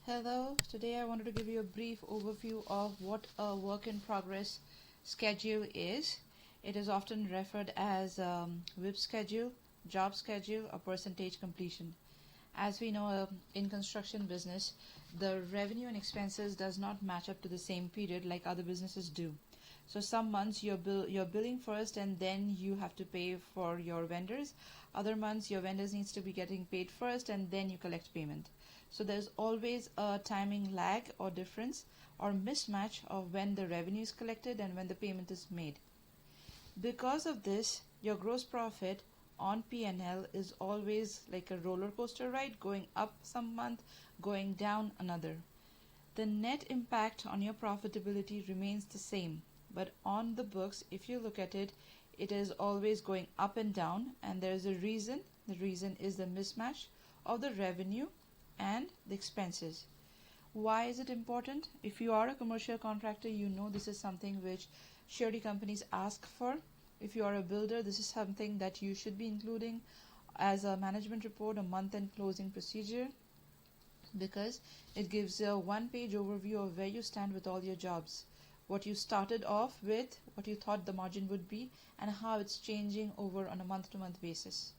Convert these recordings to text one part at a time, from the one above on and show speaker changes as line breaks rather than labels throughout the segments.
Hello, today I wanted to give you a brief overview of what a work in progress schedule is. It is often referred as WIP schedule, job schedule, or percentage completion. As we know, in construction business, the revenue and expenses does not match up to the same period like other businesses do. So some months you're billing first and then you have to pay for your vendors. Other months your vendors needs to be getting paid first and then you collect payment. So there's always a timing lag or difference or mismatch of when the revenue is collected and when the payment is made. Because of this, your gross profit on P&L is always like a roller coaster ride, going up some month, going down another. The net impact on your profitability remains the same, but on the books, if you look at it, it is always going up and down, and there is a reason. The reason is the mismatch of the revenue and the expenses. Why is it important? If you are a commercial contractor, you know this is something which surety companies ask for. If you are a builder, this is something that you should be including as a management report, a month-end closing procedure, because it gives a one-page overview of where you stand with all your jobs, what you started off with, what you thought the margin would be, and how it's changing over on a month-to-month basis.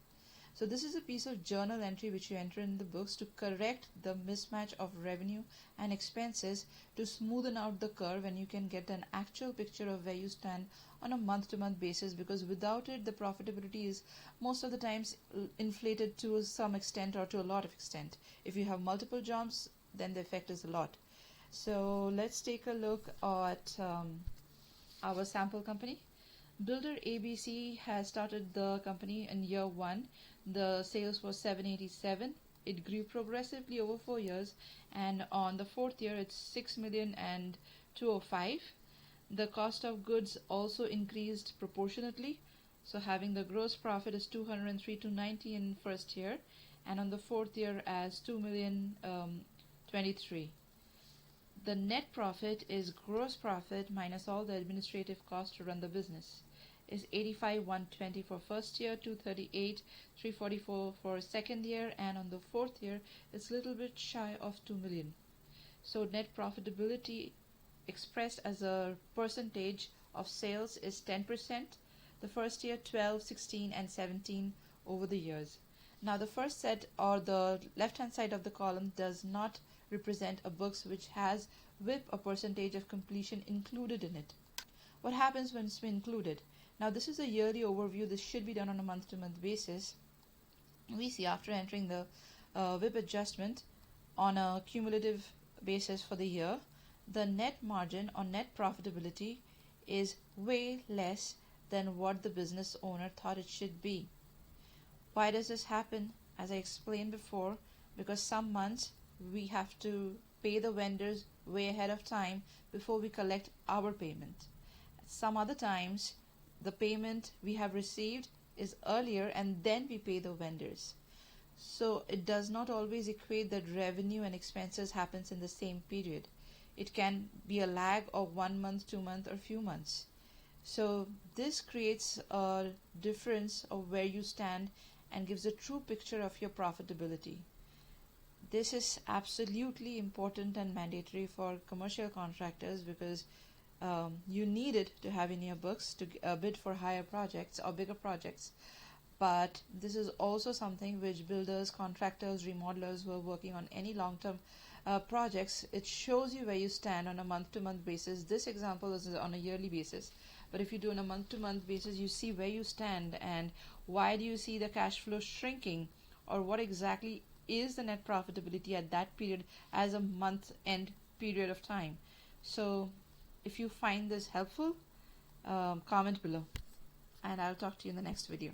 So this is a piece of journal entry which you enter in the books to correct the mismatch of revenue and expenses, to smoothen out the curve, and you can get an actual picture of where you stand on a month-to-month basis, because without it the profitability is most of the times inflated to some extent or to a lot of extent. If you have multiple jobs, then the effect is a lot. So let's take a look at our sample company. Builder ABC has started the company in year 1. The sales was 787. It grew progressively over 4 years, and on the 4th year it's 6,205,000. The cost of goods also increased proportionately. So having the gross profit is 203,290 in first year, and on the 4th year as 2,023,000. The net profit is gross profit minus all the administrative costs to run the business. Is 85,120 for first year, 238,344 for second year, and on the 4th year it's a little bit shy of 2 million. So net profitability expressed as a percentage of sales is 10%. The first year 12, 16 and 17 over the years. Now the first set, or the left hand side of the column, does not represent a books which has WIP, a percentage of completion, included in it. What happens when it's included? Now this is a yearly overview. This should be done on a month-to-month basis. We see after entering the WIP adjustment on a cumulative basis for the year, the net margin or net profitability is way less than what the business owner thought it should be. Why does this happen? As I explained before, because some months we have to pay the vendors way ahead of time before we collect our payment. Some other times the payment we have received is earlier and then we pay the vendors. So it does not always equate that revenue and expenses happens in the same period. It can be a lag of 1 month, 2 months, or few months. So this creates a difference of where you stand and gives a true picture of your profitability. This is absolutely important and mandatory for commercial contractors, because you need it to have in your books to bid for higher projects or bigger projects. But this is also something which builders, contractors, remodelers who are working on any long-term projects, it shows you where you stand on a month-to-month basis. This example is on a yearly basis, but if you do on a month-to-month basis, you see where you stand and why do you see the cash flow shrinking, or what exactly is the net profitability at that period as a month-end period of time. So if you find this helpful, comment below, and I'll talk to you in the next video.